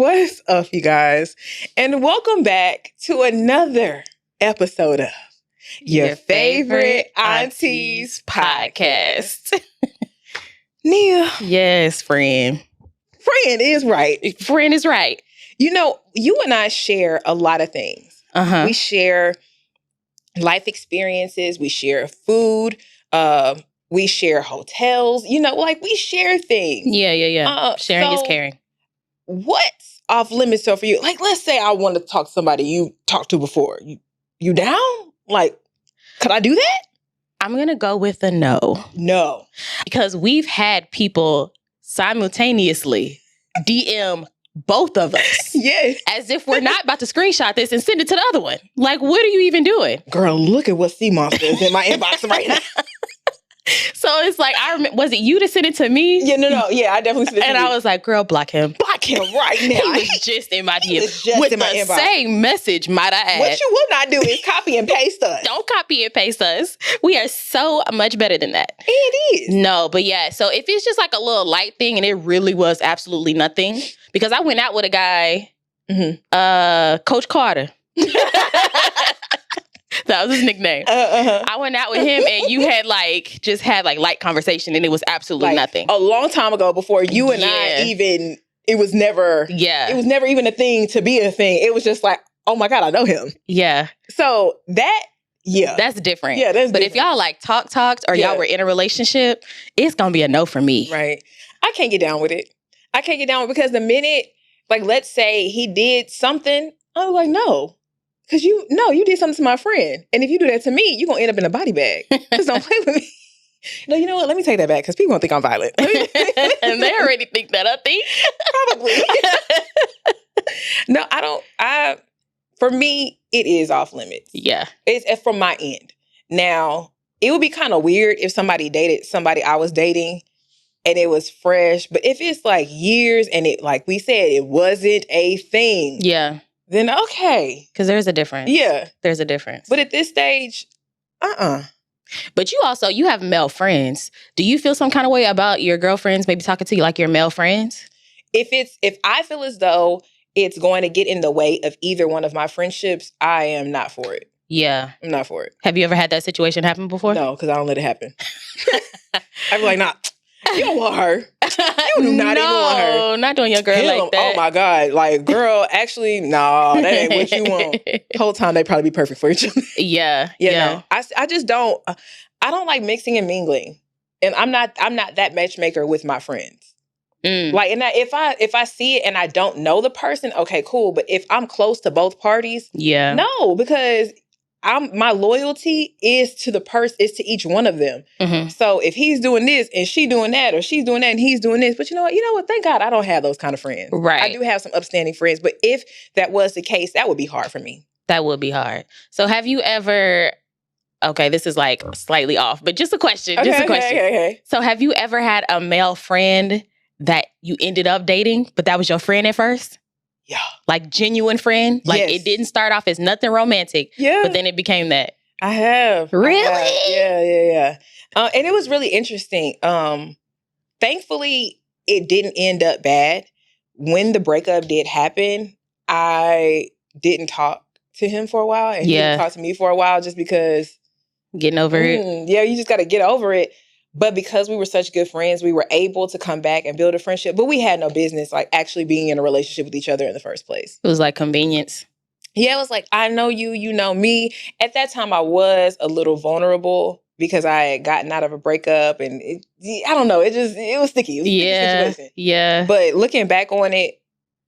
What's up, you guys? And welcome back to another episode of Your Favorite Aunties Podcast. Nia. Yes, friend. Friend is right. Friend is right. You know, you and I share a lot of things. We share life experiences. We share food. We share hotels. You know, like we share things. Yeah. Sharing is caring. What's off limits so for you? Like, let's say I want to talk to somebody you talked to before. You down? Like, could I do that? I'm going to go with a no. No. Because we've had people simultaneously DM both of us. Yes. As if we're not about to screenshot this and send it to the other one. Like, what are you even doing? Girl, look at what sea monster is in my inbox right now. So it's like, I remember, was it you that sent it to me? Yeah, no. Yeah, I definitely sent it to you. And I was like, girl, block him. Block him right now. He was just in my DM. With the same message, might I add. What you will not do is copy and paste us. Don't copy and paste us. We are so much better than that. It is. No, but yeah. So if it's just like a little light thing and it really was absolutely nothing, because I went out with a guy, Coach Carter. That was his nickname. I went out with him and you had just light conversation and it was absolutely nothing. A long time ago before you and I even, it was never even a thing to be a thing. It was just like, oh my God, I know him. Yeah. So that's different. Yeah, that's But different. if y'all talked or y'all were in a relationship, it's going to be a no for me. Right. I can't get down with it. Because the minute, like, let's say he did something, I was like, no. Because you did something to my friend. And if you do that to me, you're going to end up in a body bag. Just don't play with me. No, you know what? Let me take that back because people don't think I'm violent. And they already think that, I think. Probably. No, I don't. For me, it is off limits. Yeah. It's from my end. Now, it would be kind of weird if somebody dated somebody I was dating and it was fresh. But if it's like years and it, like we said, it wasn't a thing. Yeah. Then okay. Because there's a difference. Yeah. There's a difference. But at this stage, But you have male friends. Do you feel some kind of way about your girlfriends maybe talking to you like your male friends? If I feel as though it's going to get in the way of either one of my friendships, I am not for it. Yeah. I'm not for it. Have you ever had that situation happen before? No, because I don't let it happen. I'd be like, nah, you don't want her. You do not even want her. No, not doing your girl like that. Oh my God. Like, girl, actually, no, that ain't what you want. The whole time they probably be perfect for each other. Yeah. No, I just don't, I don't like mixing and mingling. And I'm not that matchmaker with my friends. Like, and if I see it and I don't know the person, okay, cool. But if I'm close to both parties, no, because my loyalty is to the person, is to each one of them. Mm-hmm. So if he's doing this and she doing that, or she's doing that and he's doing this, but you know what? Thank God I don't have those kind of friends. Right. I do have some upstanding friends, but if that was the case, that would be hard for me. That would be hard. So have you ever? Okay, this is like slightly off, but just a question. Okay. So have you ever had a male friend that you ended up dating, but that was your friend at first? Yeah. Like genuine friend? Like It didn't start off as nothing romantic, but then it became that. I have. Really? Yeah. And it was really interesting. Thankfully, it didn't end up bad. When the breakup did happen, I didn't talk to him for a while, and he didn't talk to me for a while just because... Getting over it? Yeah, you just got to get over it. But because we were such good friends, we were able to come back and build a friendship. But we had no business like actually being in a relationship with each other in the first place. It was like convenience. Yeah, it was like, I know you, you know me. At that time, I was a little vulnerable because I had gotten out of a breakup. And I don't know, it was sticky. It was a sticky situation. Yeah. But looking back on it,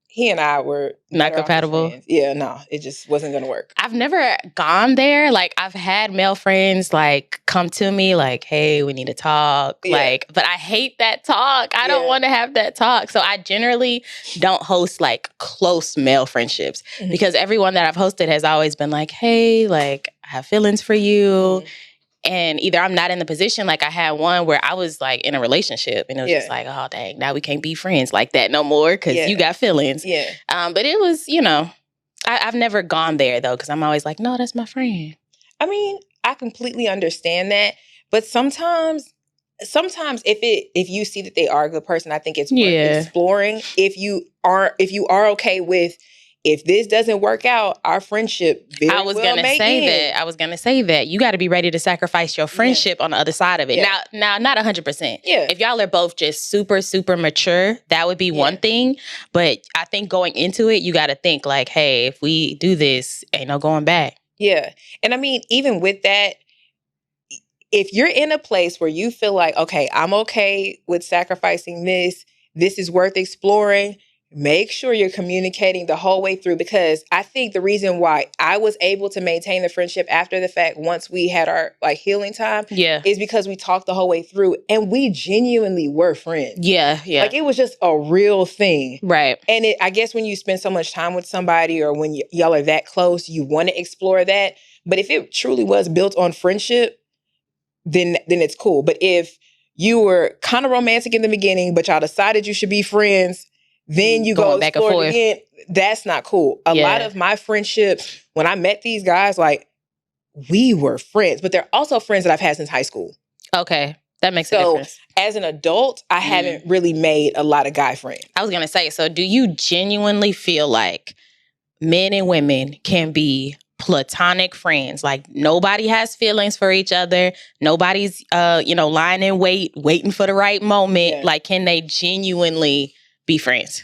he and I were not compatible. Yeah, no, it just wasn't going to work. I've never gone there. Like, I've had male friends like come to me like, hey, we need to talk. Yeah. Like, but I hate that talk. I don't want to have that talk. So I generally don't host like close male friendships because everyone that I've hosted has always been like, hey, like I have feelings for you. And either I'm not in the position, like I had one where I was like in a relationship and it was just like, oh, dang, now we can't be friends like that no more because you got feelings. Yeah. But it was, I've never gone there though because I'm always like, no, that's my friend. I mean, I completely understand that. But sometimes sometimes if you see that they are a good person, I think it's worth exploring. If you are okay with, if this doesn't work out, our friendship I was gonna say that you got to be ready to sacrifice your friendship on the other side of it. Now, not 100%. Yeah. If y'all are both just super, super mature, that would be one thing. But I think going into it, you got to think like, hey, if we do this, ain't no going back. Yeah. And I mean, even with that, if you're in a place where you feel like, okay, I'm okay with sacrificing this is worth exploring, make sure you're communicating the whole way through, because I think the reason why I was able to maintain the friendship after the fact, once we had our like healing time, is because we talked the whole way through and we genuinely were friends. Yeah. Like it was just a real thing. Right. And I guess when you spend so much time with somebody, or when y'all are that close, you want to explore that. But if it truly was built on friendship, then it's cool. But if you were kind of romantic in the beginning, but y'all decided you should be friends, then you go explore it again, that's not cool. A lot of my friendships, when I met these guys, like, we were friends, but they're also friends that I've had since high school. Okay. That makes a difference. So as an adult, I haven't really made a lot of guy friends. I was going to say, so do you genuinely feel like men and women can be platonic friends? Like nobody has feelings for each other. Nobody's, lying in waiting for the right moment. Yeah. Like, can they genuinely be friends?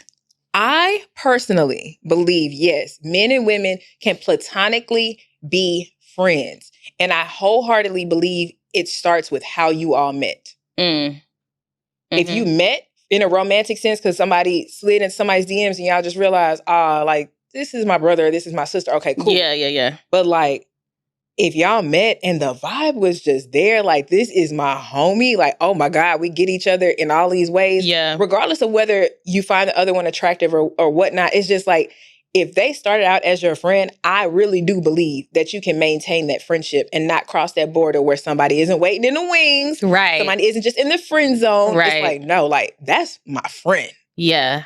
I personally believe, yes, men and women can platonically be friends. And I wholeheartedly believe it starts with how you all met. Mm-hmm. If you met in a romantic sense because somebody slid in somebody's DMs and y'all just realized, like, this is my brother, this is my sister. Okay, cool. Yeah. But like, if y'all met and the vibe was just there, like, this is my homie, like, oh my God, we get each other in all these ways. Yeah. Regardless of whether you find the other one attractive or whatnot, it's just like, if they started out as your friend, I really do believe that you can maintain that friendship and not cross that border where somebody isn't waiting in the wings. Right. Somebody isn't just in the friend zone. Right. It's like, no, like, that's my friend. Yeah.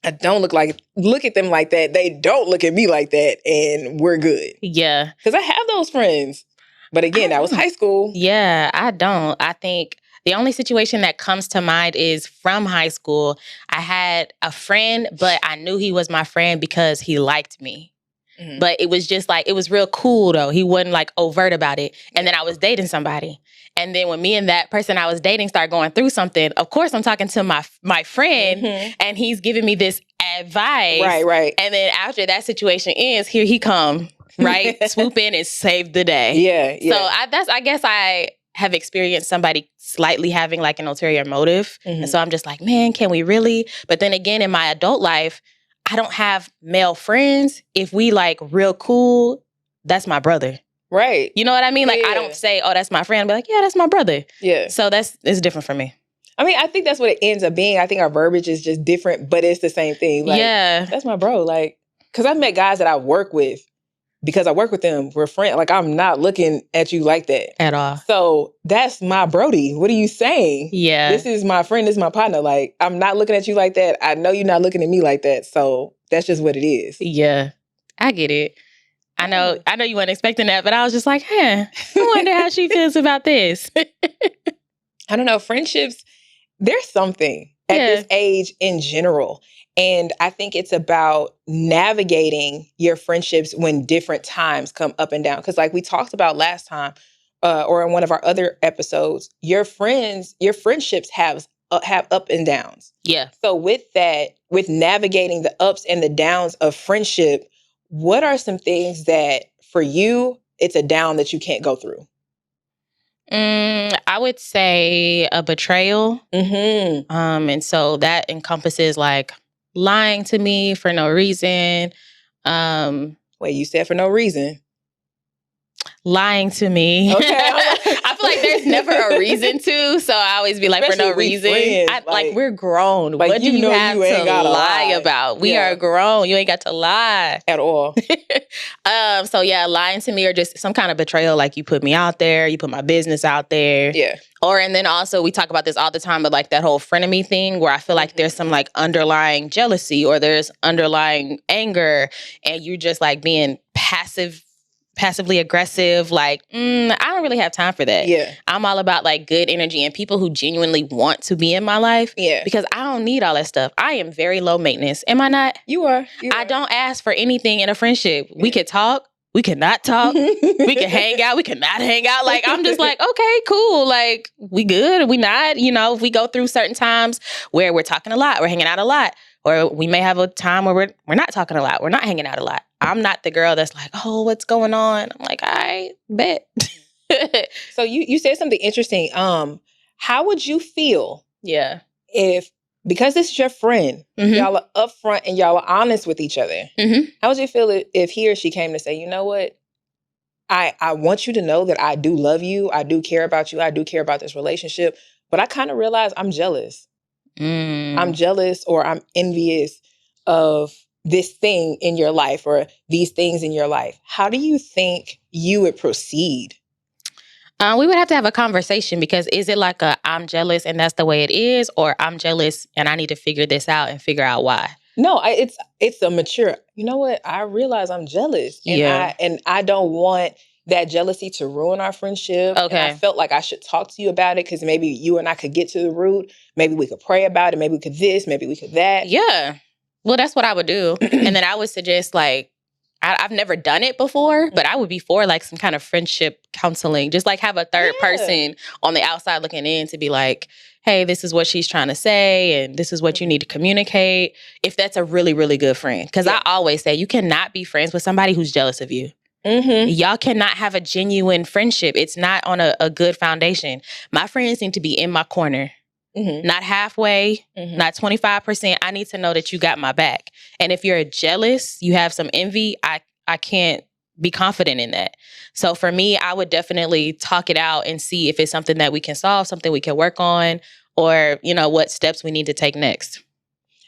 I don't look at them like that. They don't look at me like that, and we're good. Yeah. Because I have those friends. But again, that was high school. Yeah, I don't. I think the only situation that comes to mind is from high school. I had a friend, but I knew he was my friend because he liked me. Mm-hmm. But it was just like, it was real cool though. He wasn't like overt about it. And then I was dating somebody. And then when me and that person I was dating started going through something, of course I'm talking to my friend and he's giving me this advice. Right. And then after that situation ends, here he come, right? Swoop in and save the day. Yeah. So I guess I have experienced somebody slightly having like an ulterior motive. Mm-hmm. And so I'm just like, man, can we really? But then again, in my adult life, I don't have male friends. If we like real cool, that's my brother. Right. You know what I mean? Like, I don't say, oh, that's my friend. I'll be like, yeah, that's my brother. Yeah. So it's different for me. I mean, I think that's what it ends up being. I think our verbiage is just different, but it's the same thing. Like, yeah. That's my bro. Like, because I've met guys that I work with, because I work with them, we're friends. Like, I'm not looking at you like that. At all. So that's my brody. What are you saying? Yeah. This is my friend. This is my partner. Like, I'm not looking at you like that. I know you're not looking at me like that. So that's just what it is. Yeah. I get it. I know you weren't expecting that, but I was just like, I wonder how she feels about this. I don't know. Friendships, there's something at this age in general. And I think it's about navigating your friendships when different times come up and down. Because like we talked about last time, or in one of our other episodes, your friendships have up and downs. Yeah. So with that, with navigating the ups and the downs of friendship, what are some things that for you, it's a down that you can't go through? I would say a betrayal. Mm-hmm. And so that encompasses like lying to me for no reason. Wait, you said for no reason? Lying to me. Okay. I feel like there's never a reason to, so I always be like, especially for no reason. Like we're grown. Like, what do you have to lie about? We are grown. You ain't got to lie. At all. So yeah, lying to me or just some kind of betrayal, like you put me out there, you put my business out there. Yeah. And then also we talk about this all the time, but like that whole frenemy thing where I feel like there's some like underlying jealousy or there's underlying anger and you're just like being passive passively aggressive. Like, I don't really have time for that. Yeah. I'm all about like good energy and people who genuinely want to be in my life. Yeah. Because I don't need all that stuff. I am very low maintenance. Am I not? You are. I don't ask for anything in a friendship. Yeah. We could talk. We could not talk. We could hang out. We could not hang out. Like, I'm just like, okay, cool. Like, we good. We not, if we go through certain times where we're talking a lot, we're hanging out a lot, or we may have a time where we're not talking a lot. We're not hanging out a lot. I'm not the girl that's like, oh, what's going on? I'm like, I bet. So you said something interesting. How would you feel? Yeah. Because this is your friend, y'all are upfront and y'all are honest with each other. How would you feel if he or she came to say, you know what? I want you to know that I do love you. I do care about you. I do care about this relationship. But I kind of realize I'm jealous. I'm jealous or I'm envious of this thing in your life or these things in your life. How do you think you would proceed? We would have to have a conversation because is it like I'm jealous and that's the way it is, or I'm jealous and I need to figure this out and figure out why? No, it's a mature, you know what? I realize I'm jealous. And I don't want that jealousy to ruin our friendship. Okay. And I felt like I should talk to you about it because maybe you and I could get to the root. Maybe we could pray about it. Maybe we could this, maybe we could that. Yeah. Well, that's what I would do. And then I would suggest like, I've never done it before, but I would be for like some kind of friendship counseling. Just like have a third person on the outside looking in to be like, hey, this is what she's trying to say. And this is what you need to communicate. If that's a really, really good friend. Because I always say you cannot be friends with somebody who's jealous of you. Y'all cannot have a genuine friendship. It's not on a good foundation. My friends need to be in my corner. Not halfway, not 25%. I need to know that you got my back. And if you're jealous, you have some envy, I can't be confident in that. So for me, I would definitely talk it out and see if it's something that we can solve, something we can work on, or, what steps we need to take next.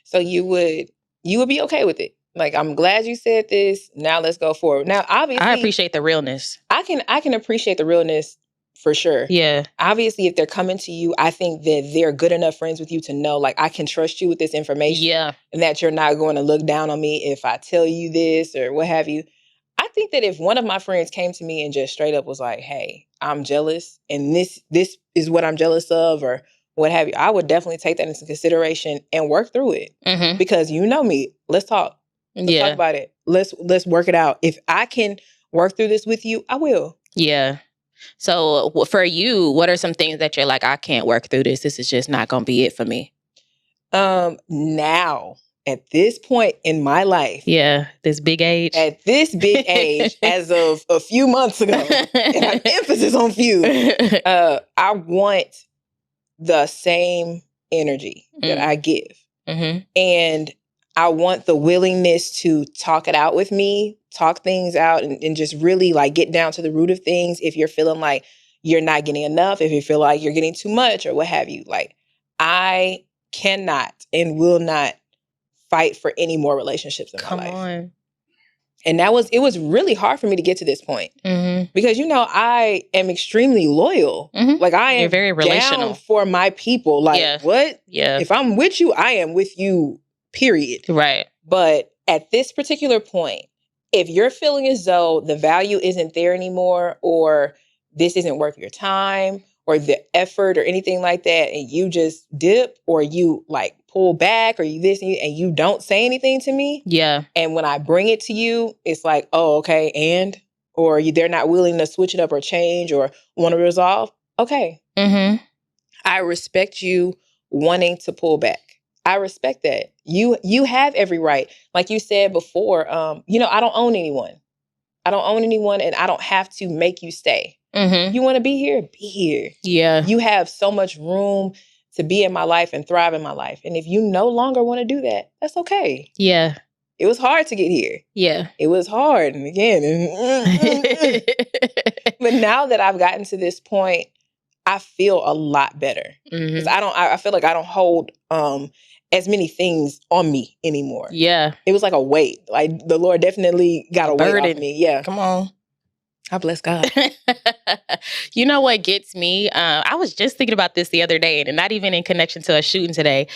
So you would be okay with it? Like, I'm glad you said this. Now let's go forward. Now, obviously, I appreciate the realness. I can appreciate the realness. For sure. Yeah. Obviously, if they're coming to you, I think that they're good enough friends with you to know, like, I can trust you with this information. Yeah. And that you're not going to look down on me if I tell you this or what have you. I think that if one of my friends came to me and just straight up was like, hey, I'm jealous and this is what I'm jealous of or what have you, I would definitely take that into consideration and work through it. Because you know me. Let's talk. Let's talk about it. Let's work it out. If I can work through this with you, I will. Yeah. So for you, what are some things that you're like, I can't work through this. This is just not going to be it for me. Now, at this point in my life. Yeah, this big age. At this big age, as of a few months ago, and I'm emphasis on few, I want the same energy that I give. And I want the willingness to talk it out with me, talk things out and just really like get down to the root of things. If you're feeling like you're not getting enough, if you feel like you're getting too much or what have you, like I cannot and will not fight for any more relationships in my life. Come on. And it was really hard for me to get to this point because, I am extremely loyal. Like I am very relational down for my people. Like what? Yeah. If I'm with you, I am with you. Period. Right. But at this particular point, if you're feeling as though the value isn't there anymore, or this isn't worth your time or the effort or anything like that, and you just dip or you like pull back or you this and you don't say anything to me. Yeah. And when I bring it to you, it's like, oh, okay. Or they're not willing to switch it up or change or want to resolve. Okay. I respect you wanting to pull back. I respect that. You have every right. Like you said before, I don't own anyone. I don't own anyone and I don't have to make you stay. You want to be here? Be here. Yeah. You have so much room to be in my life and thrive in my life. And if you no longer want to do that, that's okay. Yeah. It was hard to get here. Yeah. It was hard. And again, but now that I've gotten to this point, I feel a lot better. Because I feel like I don't hold as many things on me anymore. Yeah. It was like a weight. Like the Lord definitely got a weight off me. Yeah. Come on. I bless God. You know what gets me? I was just thinking about this the other day, and not even in connection to a shooting today,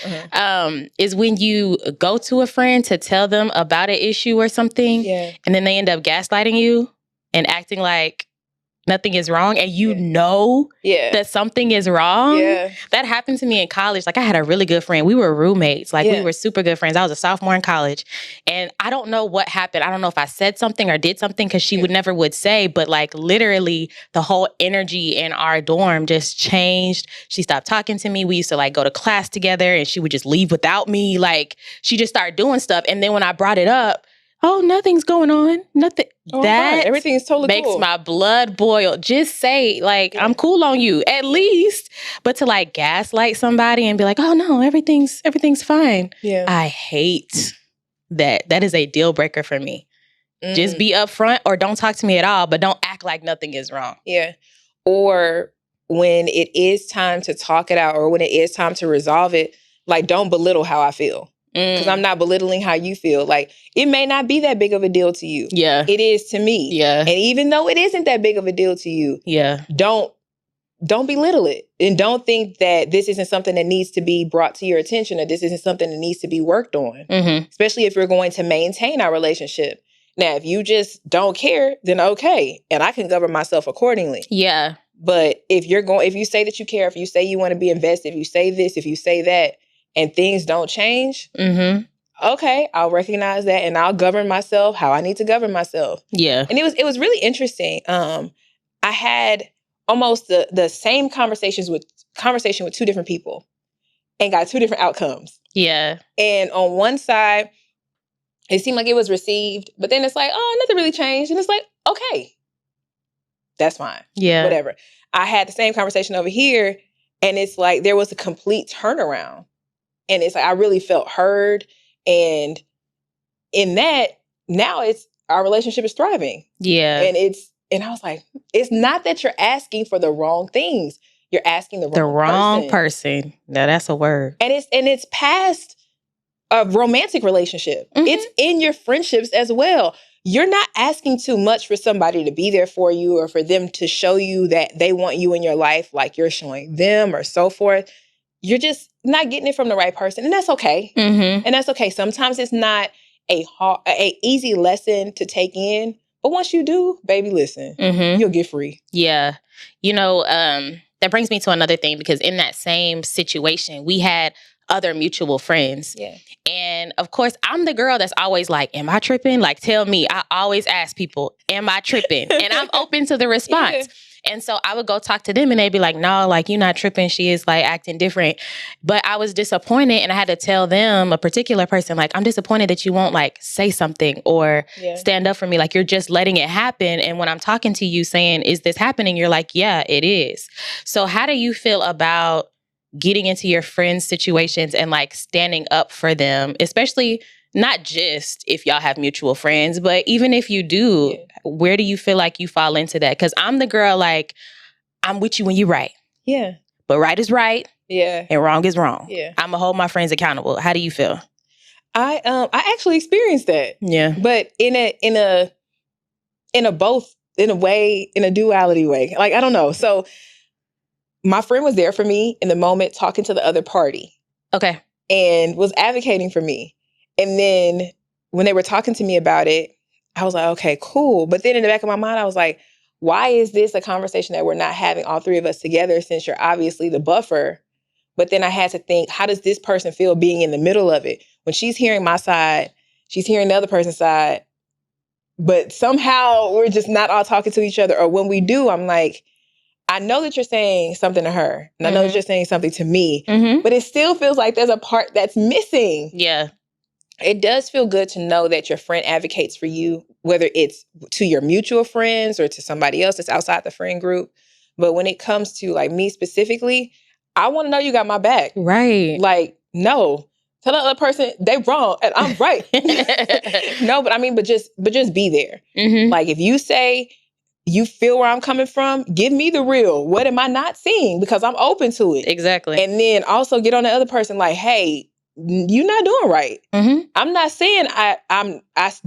is when you go to a friend to tell them about an issue or something, and then they end up gaslighting you. and acting like nothing is wrong, and you know that something is wrong. Yeah. That happened to me in college. Like, I had a really good friend. We were roommates. Like, we were super good friends. I was a sophomore in college. And I don't know what happened. I don't know if I said something or did something, because she would say, but like literally the whole energy in our dorm just changed. She stopped talking to me. We used to like go to class together, and she would just leave without me. Like, she just started doing stuff. And then when I brought it up, oh, nothing's going on. Nothing. Oh, that everything's totally makes cool. my blood boil. Just say, like, I'm cool on you, at least. But to like gaslight somebody and be like, oh no, everything's fine. Yeah. I hate that. That is a deal breaker for me. Just be upfront, or don't talk to me at all, but don't act like nothing is wrong. Yeah. Or when it is time to talk it out, or when it is time to resolve it, like, don't belittle how I feel. Because I'm not belittling how you feel. Like, it may not be that big of a deal to you. Yeah. It is to me. Yeah. And even though it isn't that big of a deal to you, don't belittle it. And don't think that this isn't something that needs to be brought to your attention, or this isn't something that needs to be worked on. Especially if you're going to maintain our relationship. Now, if you just don't care, then okay. And I can govern myself accordingly. Yeah. But if you say that you care, if you say you want to be invested, if you say this, if you say that, and things don't change, okay, I'll recognize that, and I'll govern myself how I need to govern myself. Yeah. And it was really interesting. I had almost the same conversation with two different people, and got two different outcomes. Yeah. And on one side, it seemed like it was received, but then it's like, oh, nothing really changed. And it's like, okay, that's fine. Yeah. Whatever. I had the same conversation over here, and it's like there was a complete turnaround. And it's like, I really felt heard. And in that, now our relationship is thriving. Yeah. And I was like, it's not that you're asking for the wrong things. You're asking the wrong person. Now that's a word. And it's past a romantic relationship. It's in your friendships as well. You're not asking too much for somebody to be there for you, or for them to show you that they want you in your life like you're showing them, or so forth. You're just not getting it from the right person. And that's okay. And that's okay. Sometimes it's not a easy lesson to take in. But once you do, baby, listen, you'll get free. Yeah. You know, that brings me to another thing, because in that same situation, we had other mutual friends. Yeah. And of course, I'm the girl that's always like, am I tripping? Like, tell me. I always ask people, am I tripping? And I'm open to the response. Yeah. And so I would go talk to them, and they'd be like, no, like, you're not tripping. She is like acting different. But I was disappointed, and I had to tell them, a particular person, like, I'm disappointed that you won't like say something or stand up for me. Like, you're just letting it happen. And when I'm talking to you saying, is this happening? You're like, yeah, it is. So how do you feel about getting into your friends' situations and like standing up for them, especially not just if y'all have mutual friends, but even if you do, where do you feel like you fall into that? Because I'm the girl, like, I'm with you when you're right. Yeah. But right is right. Yeah. And wrong is wrong. Yeah. I'm gonna hold my friends accountable. How do you feel? I actually experienced that. Yeah. But in a duality way. Like, I don't know. So my friend was there for me in the moment, talking to the other party. Okay. And was advocating for me. And then when they were talking to me about it, I was like, okay, cool. But then in the back of my mind, I was like, why is this a conversation that we're not having, all three of us together, since you're obviously the buffer? But then I had to think, how does this person feel being in the middle of it? When she's hearing my side, she's hearing the other person's side, but somehow we're just not all talking to each other. Or when we do, I'm like, I know that you're saying something to her, and I know that you're saying something to me, but it still feels like there's a part that's missing. Yeah. It does feel good to know that your friend advocates for you, whether it's to your mutual friends or to somebody else that's outside the friend group. But when it comes to like me specifically, I want to know you got my back. Right. Like, no, tell the other person they wrong and I'm right. No, but I mean, but just be there. Like, if you say you feel where I'm coming from, give me the real. What am I not seeing? Because I'm open to it. Exactly. And then also get on the other person like, hey, you're not doing right. I'm not saying I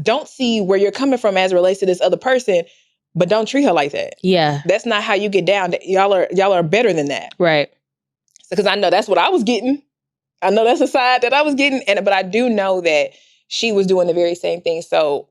don't see where you're coming from as it relates to this other person, but don't treat her like that. Yeah. That's not how you get down. Y'all are better than that. Right. Because I know that's what I was getting. I know that's the side that I was getting. But I do know that she was doing the very same thing. So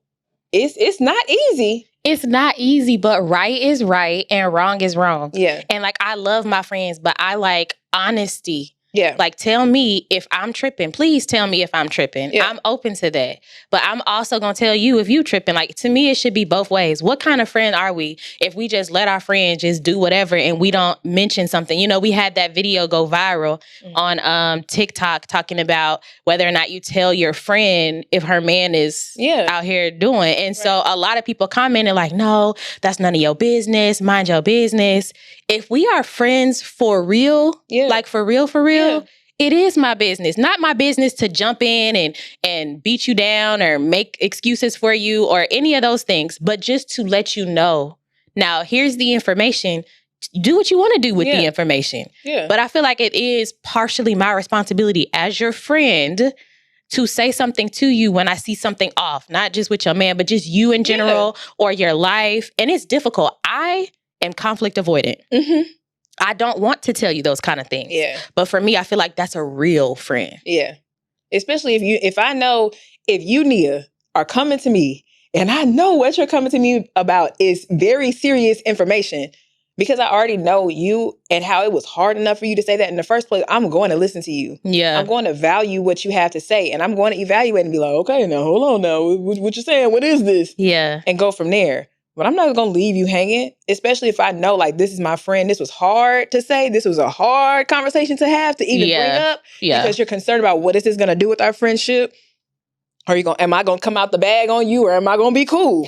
it's not easy. It's not easy, but right is right and wrong is wrong. Yeah. And like, I love my friends, but I like honesty. Yeah. Like, tell me if I'm tripping. Please tell me if I'm tripping. Yeah. I'm open to that. But I'm also going to tell you if you tripping. Like, to me, it should be both ways. What kind of friend are we if we just let our friend just do whatever and we don't mention something? You know, we had that video go viral on TikTok talking about whether or not you tell your friend if her man is out here doing. And so a lot of people commented like, no, that's none of your business. Mind your business. If we are friends for real, like for real, it is my business. Not my business to jump in and beat you down or make excuses for you or any of those things, but just to let you know, now here's the information. Do what you want to do with the information. Yeah. But I feel like it is partially my responsibility as your friend to say something to you when I see something off, not just with your man, but just you in general or your life. And it's difficult. I am conflict avoidant. Mm-hmm. I don't want to tell you those kind of things. Yeah. But for me, I feel like that's a real friend. Yeah. Especially if I know if you, Nia, are coming to me and I know what you're coming to me about is very serious information because I already know you and how it was hard enough for you to say that in the first place, I'm going to listen to you. Yeah. I'm going to value what you have to say and I'm going to evaluate and be like, okay, now hold on now. What you're saying? What is this? Yeah. And go from there. But I'm not going to leave you hanging, especially if I know, like, this is my friend. This was hard to say. This was a hard conversation to have to even bring up because you're concerned about what is this going to do with our friendship. Am I going to come out the bag on you or am I going to be cool?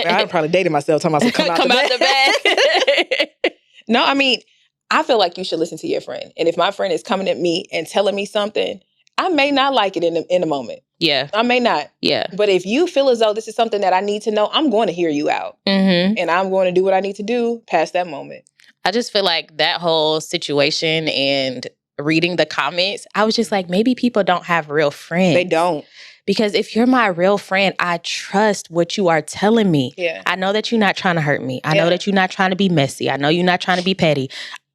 I'm probably dating myself talking about come out the bag. No, I mean, I feel like you should listen to your friend. And if my friend is coming at me and telling me something, I may not like it in the moment. Yeah. I may not. Yeah. But if you feel as though this is something that I need to know, I'm going to hear you out. Mm-hmm. And I'm going to do what I need to do past that moment. I just feel like that whole situation and reading the comments, I was just like, maybe people don't have real friends. They don't. Because if you're my real friend, I trust what you are telling me. Yeah. I know that you're not trying to hurt me. I know that you're not trying to be messy. I know you're not trying to be petty.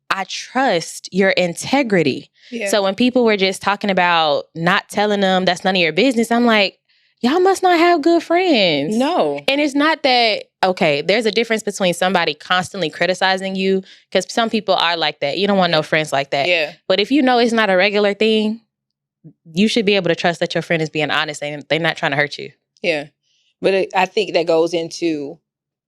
I trust your integrity. Yeah. So when people were just talking about not telling them that's none of your business, I'm like, y'all must not have good friends. No. And it's not that, okay, there's a difference between somebody constantly criticizing you, because some people are like that. You don't want no friends like that. Yeah. But if you know it's not a regular thing, you should be able to trust that your friend is being honest and they're not trying to hurt you. Yeah. But I think that goes into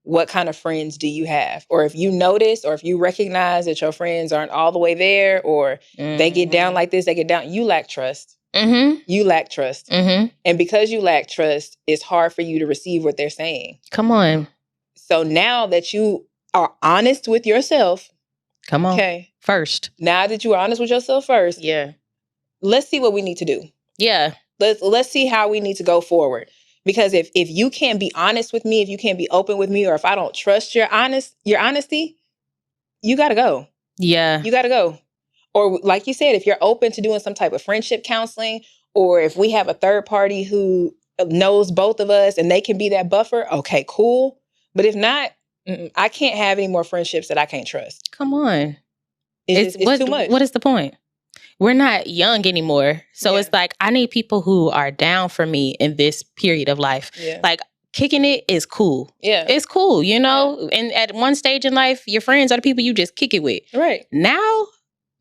what kind of friends do you have? Or if you notice or if you recognize that your friends aren't all the way there or they get down like this, they get down, you lack trust. Mm-hmm. You lack trust. Mm-hmm. And because you lack trust, it's hard for you to receive what they're saying. Come on. So now that you are honest with yourself. Come on. Okay. First. Now that you are honest with yourself first. Yeah. Let's see what we need to do. Yeah. Let's see how we need to go forward. Because if you can't be honest with me, if you can't be open with me, or if I don't trust your honesty, you got to go. Yeah. You got to go. Or like you said, if you're open to doing some type of friendship counseling, or if we have a third party who knows both of us and they can be that buffer, okay, cool. But if not, I can't have any more friendships that I can't trust. Come on. It's too much. What is the point? We're not young anymore. So it's like, I need people who are down for me in this period of life. Yeah. Like, kicking it is cool. Yeah. It's cool, you know? And at one stage in life, your friends are the people you just kick it with. Right. Now,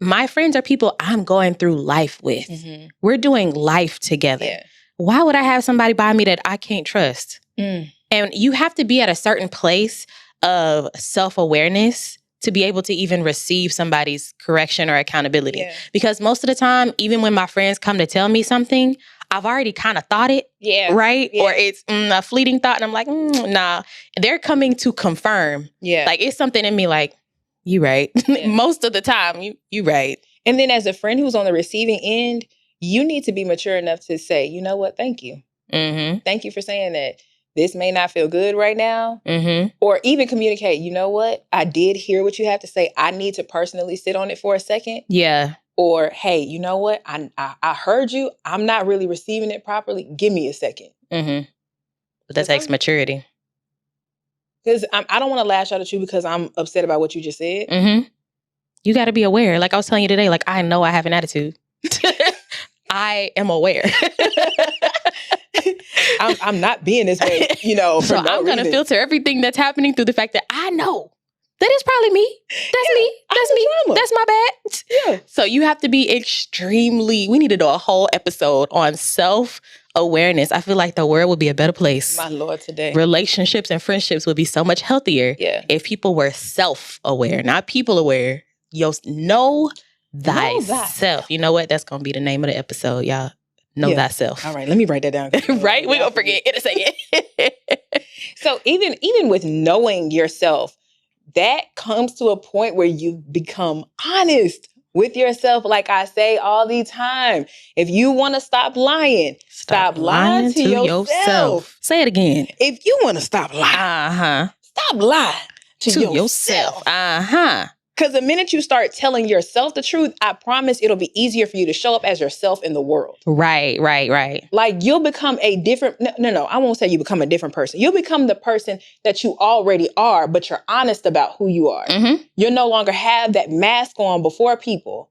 my friends are people I'm going through life with. Mm-hmm. We're doing life together. Yeah. Why would I have somebody by me that I can't trust? Mm. And you have to be at a certain place of self-awareness to be able to even receive somebody's correction or accountability. Yeah. Because most of the time, even when my friends come to tell me something, I've already kind of thought it, right? Yeah. Or it's a fleeting thought, and I'm like, nah. They're coming to confirm. Yeah. Like, it's something in me like, you right. Yeah. Most of the time, you right. And then as a friend who's on the receiving end, you need to be mature enough to say, you know what, thank you. Mm-hmm. Thank you for saying that. This may not feel good right now. Mm-hmm. Or even communicate, you know what? I did hear what you have to say. I need to personally sit on it for a second. Yeah. Or, hey, you know what? I heard you. I'm not really receiving it properly. Give me a second. Mm-hmm. But that takes maturity. Because I don't want to lash out at you because I'm upset about what you just said. Mm-hmm. You got to be aware. Like I was telling you today, like, I know I have an attitude. I am aware. I'm not being this way, So I'm going to filter everything that's happening through the fact that I know that is probably me. That's me. That's me. That's my bad. Yeah. So you have to be we need to do a whole episode on self-awareness. I feel like the world would be a better place. My Lord, today. Relationships and friendships would be so much healthier if people were self-aware, not people-aware. Know thyself. You know what? That's going to be the name of the episode, y'all. Know thyself. All right, let me write that down. Right? We're going to forget in a second. So even with knowing yourself, that comes to a point where you become honest with yourself. Like I say all the time, if you want to stop lying, stop lying to yourself. Say it again. If you want to stop lying, stop lying to yourself. Because the minute you start telling yourself the truth, I promise it'll be easier for you to show up as yourself in the world. Right. Like you'll become a different, no, I won't say you become a different person. You'll become the person that you already are, but you're honest about who you are. Mm-hmm. You'll no longer have that mask on before people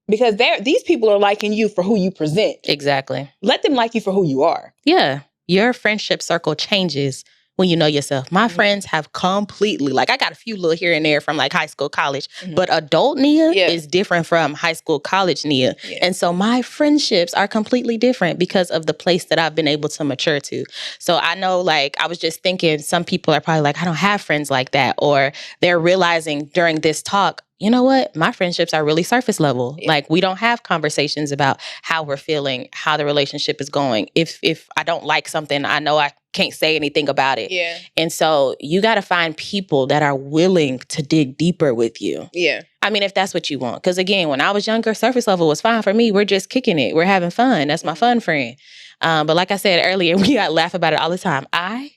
because these people are liking you for who you present. Exactly. Let them like you for who you are. Yeah. Your friendship circle changes when you know yourself. My friends have completely, I got a few little here and there from high school, college, but adult Nia is different from high school, college Nia. Yeah. And so my friendships are completely different because of the place that I've been able to mature to. So I know, I was just thinking some people are probably I don't have friends like that, or they're realizing during this talk, you know what? My friendships are really surface level. Yeah. We don't have conversations about how we're feeling, how the relationship is going. If I don't like something, I know I can't say anything about it. Yeah. And so you got to find people that are willing to dig deeper with you. Yeah. I mean, if that's what you want. Because again, when I was younger, surface level was fine for me. We're just kicking it. We're having fun. That's my fun friend. But like I said earlier, we got laugh about it all the time. I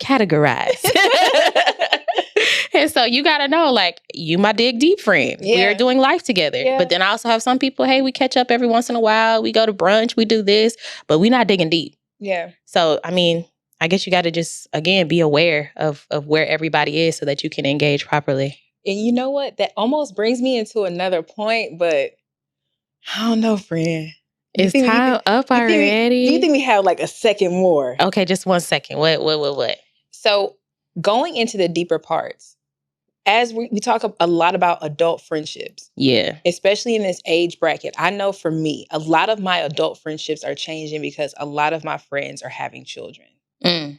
categorize. And so you got to know, you my dig deep friend. Yeah. We are doing life together. Yeah. But then I also have some people, hey, we catch up every once in a while. We go to brunch. We do this. But we're not digging deep. Yeah. So, I mean, I guess you got to just, again, be aware of where everybody is so that you can engage properly. And you know what? That almost brings me into another point, but I don't know, friend. Is time up already? Do you think we have a second more? Okay, just 1 second. What? So going into the deeper parts, as we talk a lot about adult friendships. Yeah. Especially in this age bracket. I know for me, a lot of my adult friendships are changing because a lot of my friends are having children. Mm.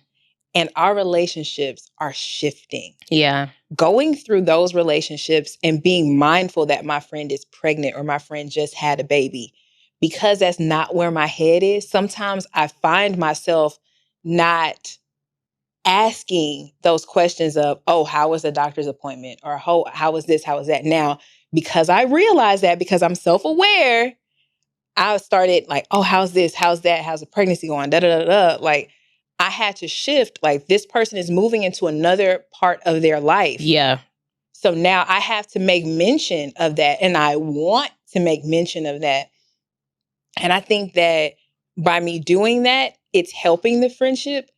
And our relationships are shifting. Yeah. Going through those relationships and being mindful that my friend is pregnant or my friend just had a baby, because that's not where my head is. Sometimes I find myself not asking those questions of, oh, how was the doctor's appointment? Or how was this? How was that? Now, because I realize that, because I'm self-aware, I started oh, how's this? How's that? How's the pregnancy going? I had to shift. This person is moving into another part of their life. Yeah. So now I have to make mention of that. And I want to make mention of that. And I think that by me doing that, it's helping the friendship.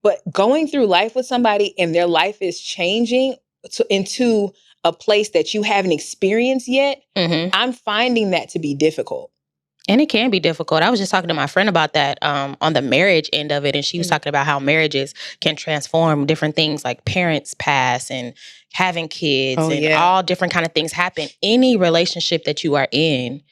But going through life with somebody and their life is changing into a place that you haven't experienced yet, I'm finding that to be difficult. And it can be difficult. I was just talking to my friend about that on the marriage end of it. And she was talking about how marriages can transform different things, like parents pass and having kids all different kind of things happen. Any relationship that you are in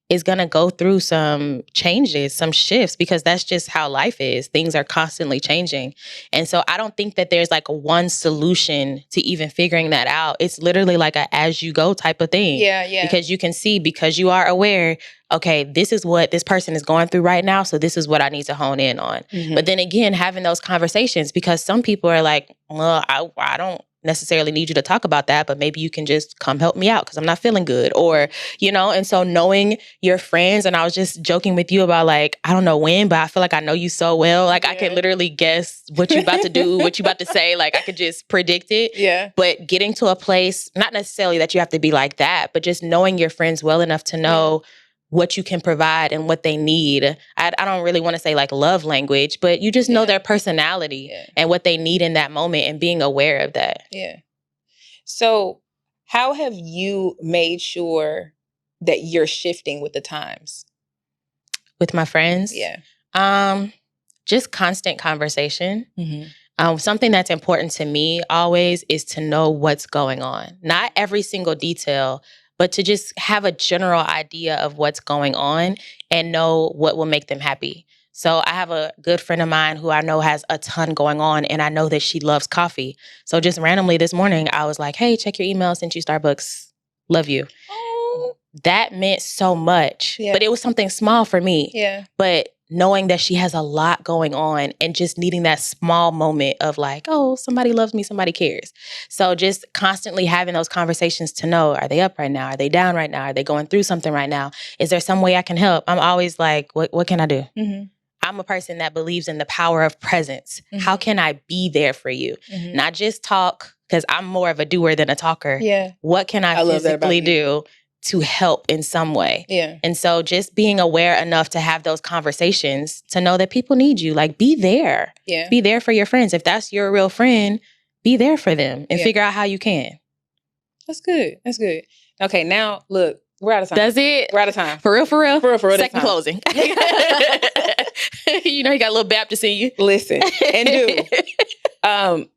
is going to go through some changes, some shifts, because that's just how life is. Things are constantly changing. And so I don't think that there's one solution to even figuring that out. It's literally a as you go type of thing. Yeah. Because you can see, because you are aware, okay, this is what this person is going through right now. So this is what I need to hone in on. But then again, having those conversations, because some people are well, I don't necessarily need you to talk about that, but maybe you can just come help me out because I'm not feeling good, or, and so knowing your friends, and I was just joking with you about I don't know when, but I feel I know you so well. I can literally guess what you about to do, what you about to say. I could just predict it. Yeah. But getting to a place, not necessarily that you have to be like that, but just knowing your friends well enough to know what you can provide and what they need. I don't really want to say love language, but you just know their personality and what they need in that moment and being aware of that. Yeah. So how have you made sure that you're shifting with the times? with my friends? Yeah. Just constant conversation. Mm-hmm. Something that's important to me always is to know what's going on. Not every single detail, but to just have a general idea of what's going on and know what will make them happy. So I have a good friend of mine who I know has a ton going on, and I know that she loves coffee. So just randomly this morning, I was like, hey, check your email, sent you Starbucks. Love you. Oh. That meant so much. Yeah. But it was something small for me. Yeah. But knowing that she has a lot going on and just needing that small moment of like, oh, somebody loves me, somebody cares. So just constantly having those conversations to know, are they up right now? Are they down right now? Are they going through something right now? Is there some way I can help? I'm always like, what can I do? Mm-hmm. I'm a person that believes in the power of presence. Mm-hmm. How can I be there for you? Mm-hmm. Not just talk, because I'm more of a doer than a talker. Yeah. What can I physically do to help in some way? Yeah. And so just being aware enough to have those conversations to know that people need you. Like, be there. Yeah. Be there for your friends. If that's your real friend, be there for them and figure out how you can. That's good. That's good. Okay, now look, we're out of time. That's it? We're out of time. For real? For real. Second closing. You know, you got a little Baptist in you. Listen, and do.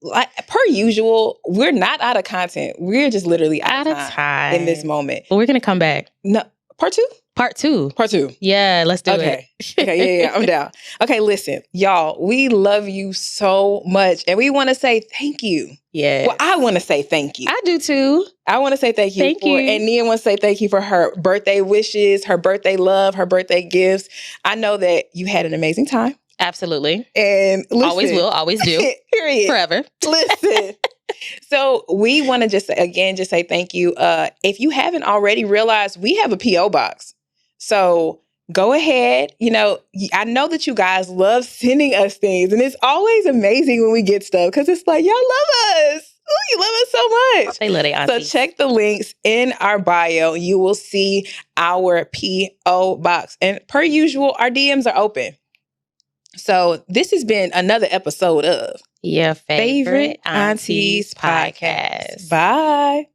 Like per usual, we're not out of content. We're just literally out of time in this moment. But we're going to come back. No, part two? Part two. Yeah, let's do it. Okay, yeah, I'm down. Okay, listen, y'all, we love you so much. And we want to say thank you. Yeah. Well, I want to say thank you. I do too. I want to say thank you. And Nia wants to say thank you for her birthday wishes, her birthday love, her birthday gifts. I know that you had an amazing time. Absolutely. And listen, always will, always do. Period. Forever. Listen. So we want to just say thank you. If you haven't already realized, we have a P.O. box. So go ahead. You know, I know that you guys love sending us things, and it's always amazing when we get stuff because it's like, y'all love us. Oh, you love us so much. They love their aunties. So check the links in our bio. You will see our P.O. box. And per usual, our DMs are open. So this has been another episode of Your Favorite Aunties Podcast. Bye.